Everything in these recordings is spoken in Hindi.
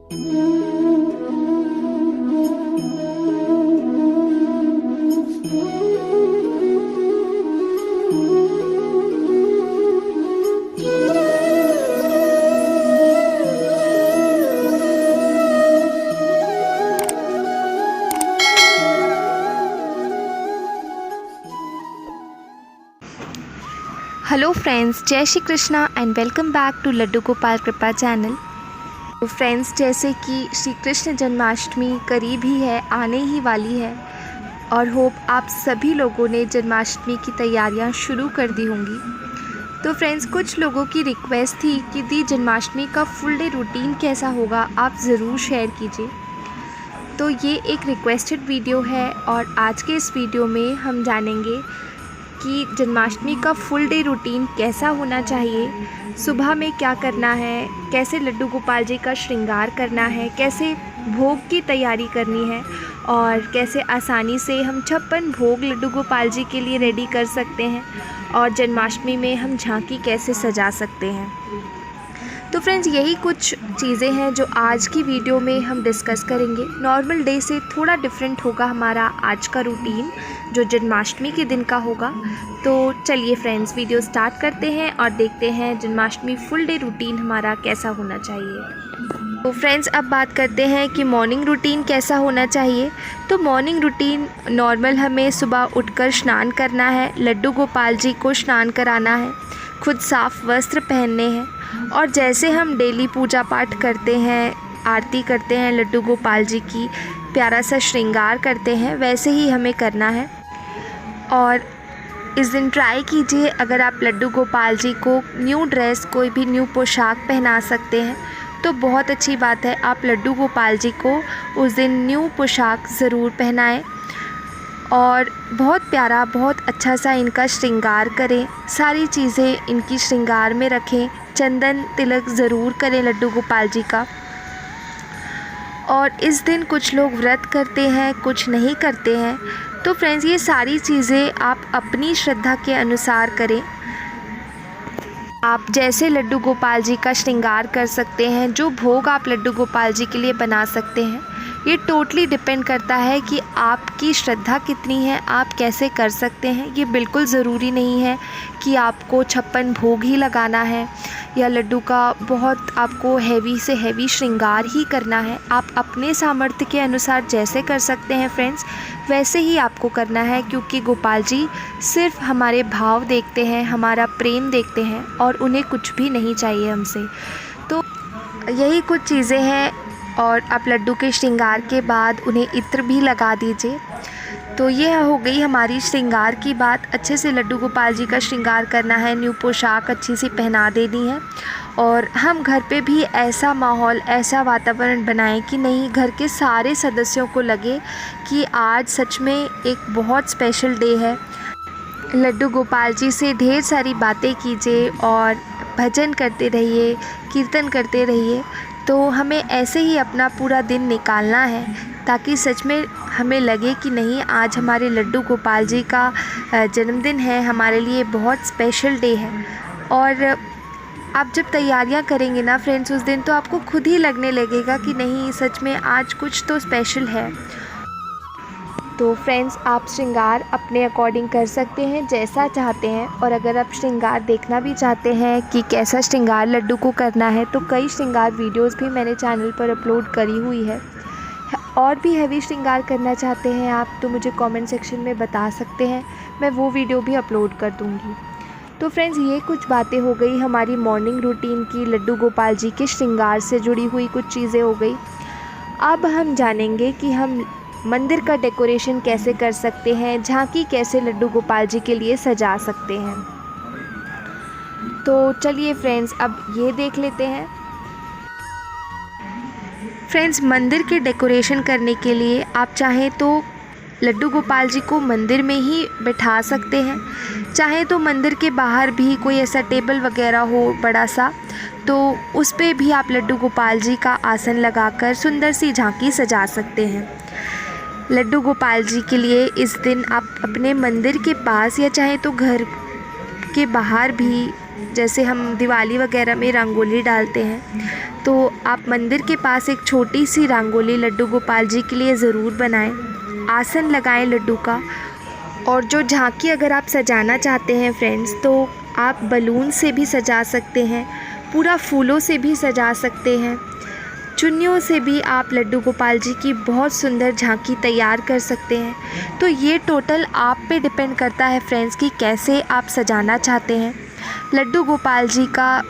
हेलो फ्रेंड्स, जय Shri Krishna and welcome back to Laddu Gopal Kripa channel. तो फ्रेंड्स, जैसे कि श्री कृष्ण जन्माष्टमी करीब ही है, आने ही वाली है और होप आप सभी लोगों ने जन्माष्टमी की तैयारियां शुरू कर दी होंगी। तो फ्रेंड्स, कुछ लोगों की रिक्वेस्ट थी कि दी जन्माष्टमी का फुल डे रूटीन कैसा होगा, आप ज़रूर शेयर कीजिए। तो ये एक रिक्वेस्टेड वीडियो है और आज के इस वीडियो में हम जानेंगे कि जन्माष्टमी का फुल डे रूटीन कैसा होना चाहिए, सुबह में क्या करना है, कैसे लड्डू गोपाल जी का श्रृंगार करना है, कैसे भोग की तैयारी करनी है और कैसे आसानी से हम 56 भोग लड्डू गोपाल जी के लिए रेडी कर सकते हैं और जन्माष्टमी में हम झांकी कैसे सजा सकते हैं। तो फ्रेंड्स, यही कुछ चीज़ें हैं जो आज की वीडियो में हम डिस्कस करेंगे। नॉर्मल डे से थोड़ा डिफरेंट होगा हमारा आज का रूटीन जो जन्माष्टमी के दिन का होगा। तो चलिए फ्रेंड्स, वीडियो स्टार्ट करते हैं और देखते हैं जन्माष्टमी फुल डे रूटीन हमारा कैसा होना चाहिए। तो फ्रेंड्स, अब बात करते हैं कि मॉर्निंग रूटीन कैसा होना चाहिए। तो मॉर्निंग रूटीन नॉर्मल हमें सुबह उठकर स्नान करना है, लड्डू गोपाल जी को स्नान कराना है, खुद साफ़ वस्त्र पहनने हैं और जैसे हम डेली पूजा पाठ करते हैं, आरती करते हैं, लड्डू गोपाल जी की प्यारा सा श्रृंगार करते हैं, वैसे ही हमें करना है। और इस दिन ट्राई कीजिए, अगर आप लड्डू गोपाल जी को न्यू ड्रेस, कोई भी न्यू पोशाक पहना सकते हैं तो बहुत अच्छी बात है। आप लड्डू गोपाल जी को उस दिन न्यू पोशाक ज़रूर पहनाएं और बहुत प्यारा, बहुत अच्छा सा इनका श्रृंगार करें, सारी चीज़ें इनकी श्रृंगार में रखें, चंदन तिलक ज़रूर करें लड्डू गोपाल जी का। और इस दिन कुछ लोग व्रत करते हैं, कुछ नहीं करते हैं। तो फ्रेंड्स, ये सारी चीज़ें आप अपनी श्रद्धा के अनुसार करें। आप जैसे लड्डू गोपाल जी का श्रृंगार कर सकते हैं, जो भोग आप लड्डू गोपाल जी के लिए बना सकते हैं, ये टोटली डिपेंड करता है कि आपकी श्रद्धा कितनी है, आप कैसे कर सकते हैं। ये बिल्कुल ज़रूरी नहीं है कि आपको 56 भोग ही लगाना है या लड्डू का बहुत आपको हैवी से हैवी श्रृंगार ही करना है। आप अपने सामर्थ्य के अनुसार जैसे कर सकते हैं फ्रेंड्स, वैसे ही आपको करना है, क्योंकि गोपाल जी सिर्फ हमारे भाव देखते हैं, हमारा प्रेम देखते हैं और उन्हें कुछ भी नहीं चाहिए हमसे। तो यही कुछ चीज़ें हैं। और आप लड्डू के श्रृंगार के बाद उन्हें इत्र भी लगा दीजिए। तो ये हो गई हमारी श्रृंगार की बात। अच्छे से लड्डू गोपाल जी का श्रृंगार करना है, न्यू पोशाक अच्छी सी पहना देनी है और हम घर पे भी ऐसा माहौल, ऐसा वातावरण बनाएं कि नहीं, घर के सारे सदस्यों को लगे कि आज सच में एक बहुत स्पेशल डे है। लड्डू गोपाल जी से ढेर सारी बातें कीजिए और भजन करते रहिए, कीर्तन करते रहिए। तो हमें ऐसे ही अपना पूरा दिन निकालना है ताकि सच में हमें लगे कि नहीं, आज हमारे लड्डू गोपाल जी का जन्मदिन है, हमारे लिए बहुत स्पेशल डे है। और आप जब तैयारियां करेंगे ना फ्रेंड्स उस दिन, तो आपको खुद ही लगने लगेगा कि नहीं, सच में आज कुछ तो स्पेशल है। तो फ्रेंड्स, आप श्रृंगार अपने अकॉर्डिंग कर सकते हैं, जैसा चाहते हैं। और अगर आप श्रृंगार देखना भी चाहते हैं कि कैसा श्रृंगार लड्डू को करना है, तो कई श्रृंगार वीडियोस भी मैंने चैनल पर अपलोड करी हुई है। और भी हैवी श्रृंगार करना चाहते हैं आप, तो मुझे कमेंट सेक्शन में बता सकते हैं, मैं वो वीडियो भी अपलोड कर दूँगी। तो फ्रेंड्स, ये कुछ बातें हो गई हमारी मॉर्निंग रूटीन की, लड्डू गोपाल जी के श्रृंगार से जुड़ी हुई कुछ चीज़ें हो गई। अब हम जानेंगे कि हम मंदिर का डेकोरेशन कैसे कर सकते हैं, झांकी कैसे लड्डू गोपाल जी के लिए सजा सकते हैं। तो चलिए फ्रेंड्स, अब ये देख लेते हैं। फ्रेंड्स, मंदिर के डेकोरेशन करने के लिए आप चाहें तो लड्डू गोपाल जी को मंदिर में ही बैठा सकते हैं, चाहे तो मंदिर के बाहर भी कोई ऐसा टेबल वगैरह हो बड़ा सा, तो उस पे भी आप लड्डू गोपाल जी का आसन लगाकर सुंदर सी झांकी सजा सकते हैं। लड्डू गोपाल जी के लिए इस दिन आप अपने मंदिर के पास या चाहे तो घर के बाहर भी जैसे हम दिवाली वगैरह में रंगोली डालते हैं, तो आप मंदिर के पास एक छोटी सी रंगोली लड्डू गोपाल जी के लिए ज़रूर बनाएं। आसन लगाएं लड्डू का। और जो झांकी अगर आप सजाना चाहते हैं फ्रेंड्स, तो आप बलून से भी सजा सकते हैं, पूरा फूलों से भी सजा सकते हैं, चुन्नियों से भी आप लड्डू गोपाल जी की बहुत सुंदर झांकी तैयार कर सकते हैं। तो ये टोटल आप पे डिपेंड करता है फ्रेंड्स कि कैसे आप सजाना चाहते हैं। लड्डू गोपाल जी का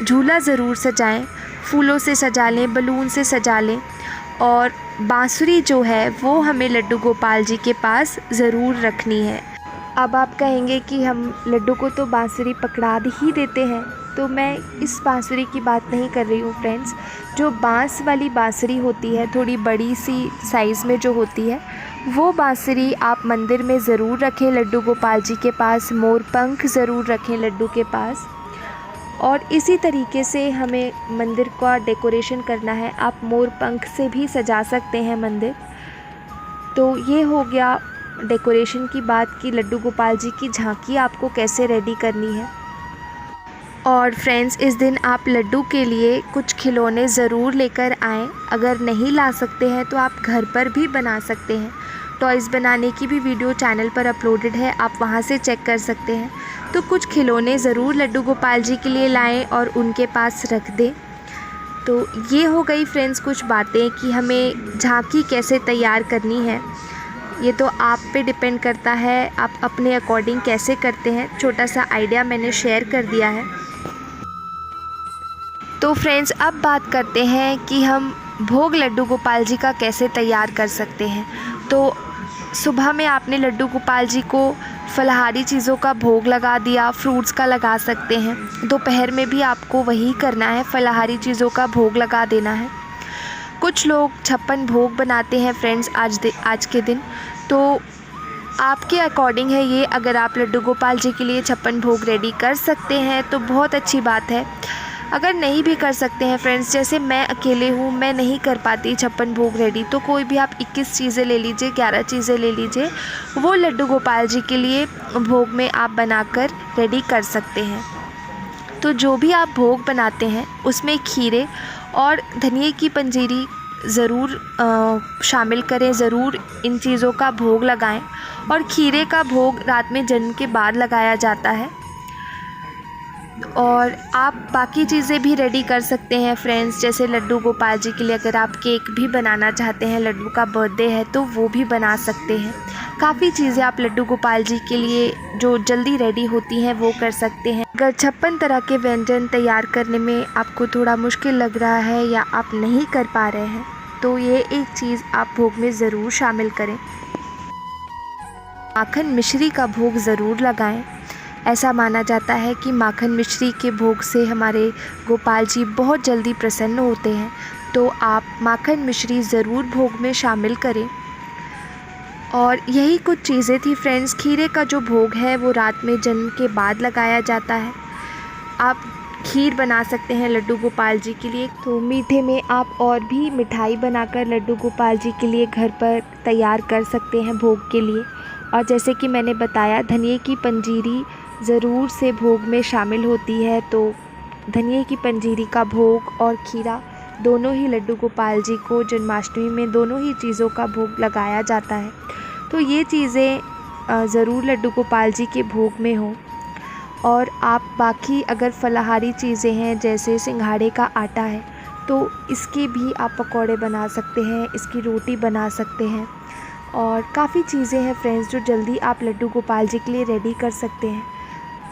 झूला ज़रूर सजाएं, फूलों से सजा लें, बलून से सजा लें। और बांसुरी जो है वो हमें लड्डू गोपाल जी के पास ज़रूर रखनी है। अब आप कहेंगे कि हम लड्डू को तो बांसुरी पकड़ा ही देते हैं, तो मैं इस बांसुरी की बात नहीं कर रही हूँ फ्रेंड्स। जो बांस वाली बांसुरी होती है, थोड़ी बड़ी सी साइज़ में जो होती है, वो बांसुरी आप मंदिर में ज़रूर रखें लड्डू गोपाल जी के पास। मोर पंख ज़रूर रखें लड्डू के पास। और इसी तरीके से हमें मंदिर का डेकोरेशन करना है। आप मोर पंख से भी सजा सकते हैं मंदिर। तो ये हो गया डेकोरेशन की बात कि लड्डू गोपाल जी की झांकी आपको कैसे रेडी करनी है। और फ्रेंड्स, इस दिन आप लड्डू के लिए कुछ खिलौने ज़रूर लेकर आएँ। अगर नहीं ला सकते हैं तो आप घर पर भी बना सकते हैं। टॉयज़ बनाने की भी वीडियो चैनल पर अपलोडेड है, आप वहां से चेक कर सकते हैं। तो कुछ खिलौने ज़रूर लड्डू गोपाल जी के लिए लाएं और उनके पास रख दें। तो ये हो गई फ्रेंड्स कुछ बातें कि हमें झांकी कैसे तैयार करनी है। ये तो आप पे डिपेंड करता है, आप अपने अकॉर्डिंग कैसे करते हैं। छोटा सा आइडिया मैंने शेयर कर दिया है। तो फ्रेंड्स, अब बात करते हैं कि हम भोग लड्डू गोपाल जी का कैसे तैयार कर सकते हैं। तो सुबह में आपने लड्डू गोपाल जी को फलाहारी चीज़ों का भोग लगा दिया, फ्रूट्स का लगा सकते हैं। दोपहर में भी आपको वही करना है, फलाहारी चीज़ों का भोग लगा देना है। कुछ लोग 56 भोग बनाते हैं फ्रेंड्स आज के दिन। तो आपके अकॉर्डिंग है ये। अगर आप लड्डू गोपाल जी के लिए 56 भोग रेडी कर सकते हैं तो बहुत अच्छी बात है। अगर नहीं भी कर सकते हैं फ्रेंड्स, जैसे मैं अकेले हूँ, मैं नहीं कर पाती 56 भोग रेडी, तो कोई भी आप 21 चीज़ें ले लीजिए, 11 चीज़ें ले लीजिए, वो लड्डू गोपाल जी के लिए भोग में आप बनाकर रेडी कर सकते हैं। तो जो भी आप भोग बनाते हैं उसमें खीरे और धनिए की पंजीरी ज़रूर शामिल करें। ज़रूर इन चीज़ों का भोग लगाएं। और खीरे का भोग रात में जन्म के बाद लगाया जाता है। और आप बाकी चीज़ें भी रेडी कर सकते हैं फ्रेंड्स, जैसे लड्डू गोपाल जी के लिए अगर आप केक भी बनाना चाहते हैं, लड्डू का बर्थडे है तो वो भी बना सकते हैं। काफ़ी चीज़ें आप लड्डू गोपाल जी के लिए जो जल्दी रेडी होती हैं वो कर सकते हैं। अगर 56 तरह के व्यंजन तैयार करने में आपको थोड़ा मुश्किल लग रहा है या आप नहीं कर पा रहे हैं, तो ये एक चीज़ आप भोग में ज़रूर शामिल करें। माखन मिश्री का भोग ज़रूर लगाएं। ऐसा माना जाता है कि माखन मिश्री के भोग से हमारे गोपाल जी बहुत जल्दी प्रसन्न होते हैं। तो आप माखन मिश्री ज़रूर भोग में शामिल करें। और यही कुछ चीज़ें थी फ्रेंड्स। खीरे का जो भोग है वो रात में जन्म के बाद लगाया जाता है। आप खीर बना सकते हैं लड्डू गोपाल जी के लिए। तो मीठे में आप और भी मिठाई बनाकर लड्डू गोपाल जी के लिए घर पर तैयार कर सकते हैं भोग के लिए। और जैसे कि मैंने बताया, धनिए की पंजीरी ज़रूर से भोग में शामिल होती है। तो धनिए की पंजीरी का भोग और खीरा दोनों ही लड्डू गोपाल जी को जन्माष्टमी में दोनों ही चीज़ों का भोग लगाया जाता है। तो ये चीज़ें ज़रूर लड्डू गोपाल जी के भोग में हो। और आप बाकी अगर फलाहारी चीज़ें हैं, जैसे सिंघाड़े का आटा है, तो इसके भी आप पकौड़े बना सकते हैं, इसकी रोटी बना सकते हैं। और काफ़ी चीज़ें हैं फ्रेंड्स जो जल्दी आप लड्डू गोपाल जी के लिए रेडी कर सकते हैं।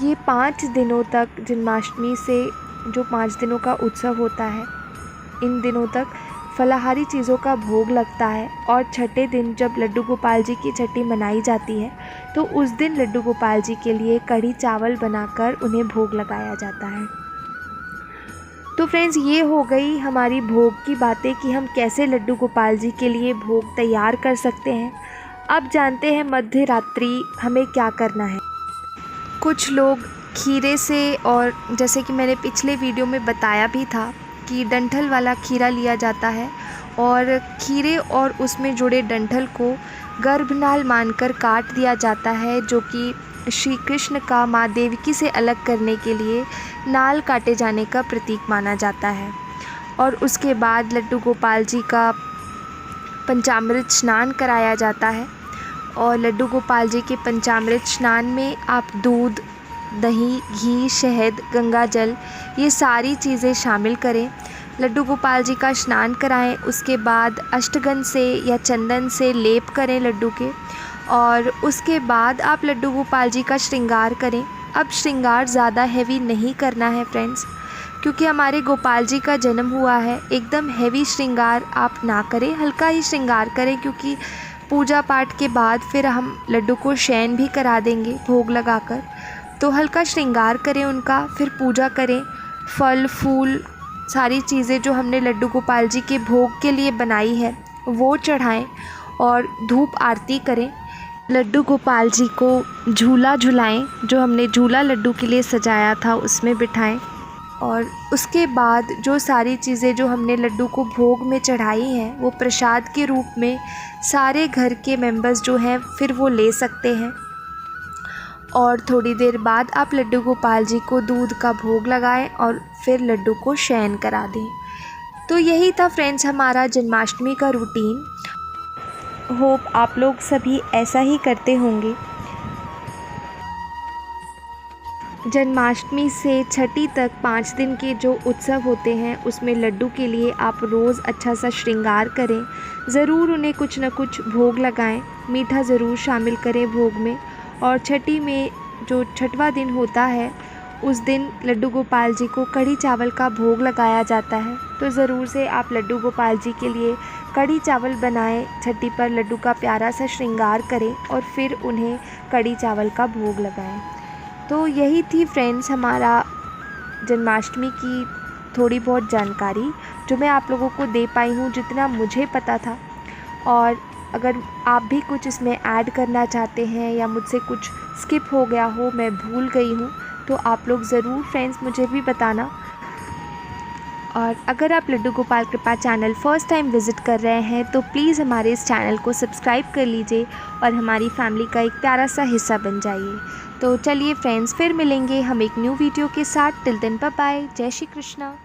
ये 5 दिनों तक, जन्माष्टमी से जो 5 दिनों का उत्सव होता है, इन दिनों तक फलाहारी चीज़ों का भोग लगता है। और छठे दिन जब लड्डू गोपाल जी की छठी मनाई जाती है, तो उस दिन लड्डू गोपाल जी के लिए कढ़ी चावल बनाकर उन्हें भोग लगाया जाता है। तो फ्रेंड्स, ये हो गई हमारी भोग की बातें कि हम कैसे लड्डू गोपाल जी के लिए भोग तैयार कर सकते हैं। अब जानते हैं मध्य रात्रि हमें क्या करना है। कुछ लोग खीरे से, और जैसे कि मैंने पिछले वीडियो में बताया भी था कि डंठल वाला खीरा लिया जाता है और खीरे और उसमें जुड़े डंठल को गर्भनाल मानकर काट दिया जाता है, जो कि श्री कृष्ण का माँ देवकी से अलग करने के लिए नाल काटे जाने का प्रतीक माना जाता है। और उसके बाद लड्डू गोपाल जी का पंचामृत स्नान कराया जाता है। और लड्डू गोपाल जी के पंचामृत स्नान में आप दूध, दही, घी, शहद, गंगा जल ये सारी चीज़ें शामिल करें। लड्डू गोपाल जी का स्नान कराएं। उसके बाद अष्टगंध से या चंदन से लेप करें लड्डू के। और उसके बाद आप लड्डू गोपाल जी का श्रृंगार करें। अब श्रृंगार ज़्यादा हैवी नहीं करना है फ्रेंड्स, क्योंकि हमारे गोपाल जी का जन्म हुआ है। एकदम हैवी श्रृंगार आप ना करें, हल्का ही श्रृंगार करें, क्योंकि पूजा पाठ के बाद फिर हम लड्डू को शयन भी करा देंगे भोग लगाकर। तो हल्का श्रृंगार करें उनका, फिर पूजा करें। फल फूल सारी चीज़ें जो हमने लड्डू गोपाल जी के भोग के लिए बनाई है वो चढ़ाएं और धूप आरती करें। लड्डू गोपाल जी को झूला झुलाएं, जो हमने झूला लड्डू के लिए सजाया था उसमें बिठाएं। और उसके बाद जो सारी चीज़ें जो हमने लड्डू को भोग में चढ़ाई हैं वो प्रसाद के रूप में सारे घर के मेंबर्स जो हैं फिर वो ले सकते हैं। और थोड़ी देर बाद आप लड्डू गोपाल जी को दूध का भोग लगाएं और फिर लड्डू को शयन करा दें। तो यही था फ्रेंड्स हमारा जन्माष्टमी का रूटीन। होप आप लोग सभी ऐसा ही करते होंगे। जन्माष्टमी से छठी तक 5 दिन के जो उत्सव होते हैं उसमें लड्डू के लिए आप रोज़ अच्छा सा श्रृंगार करें। ज़रूर उन्हें कुछ न कुछ भोग लगाएं, मीठा ज़रूर शामिल करें भोग में। और छठी में जो छठवां दिन होता है उस दिन लड्डू गोपाल जी को कढ़ी चावल का भोग लगाया जाता है। तो ज़रूर से आप लड्डू गोपाल जी के लिए कढ़ी चावल बनाएं, छठी पर लड्डू का प्यारा सा श्रृंगार करें और फिर उन्हें कढ़ी चावल का भोग लगाएं। तो यही थी फ्रेंड्स हमारा जन्माष्टमी की थोड़ी बहुत जानकारी जो मैं आप लोगों को दे पाई हूँ, जितना मुझे पता था। और अगर आप भी कुछ इसमें ऐड करना चाहते हैं या मुझसे कुछ स्किप हो गया हो, मैं भूल गई हूँ, तो आप लोग ज़रूर फ्रेंड्स मुझे भी बताना। और अगर आप Laddu Gopal Kripa channel first time visit कर रहे हैं तो प्लीज़ हमारे इस चैनल को सब्सक्राइब कर लीजिए और हमारी फैमिली का एक प्यारा सा हिस्सा बन जाइए। तो चलिए फ्रेंड्स, फिर मिलेंगे हम एक न्यू वीडियो के साथ। Till then bye bye. जय श्री कृष्णा।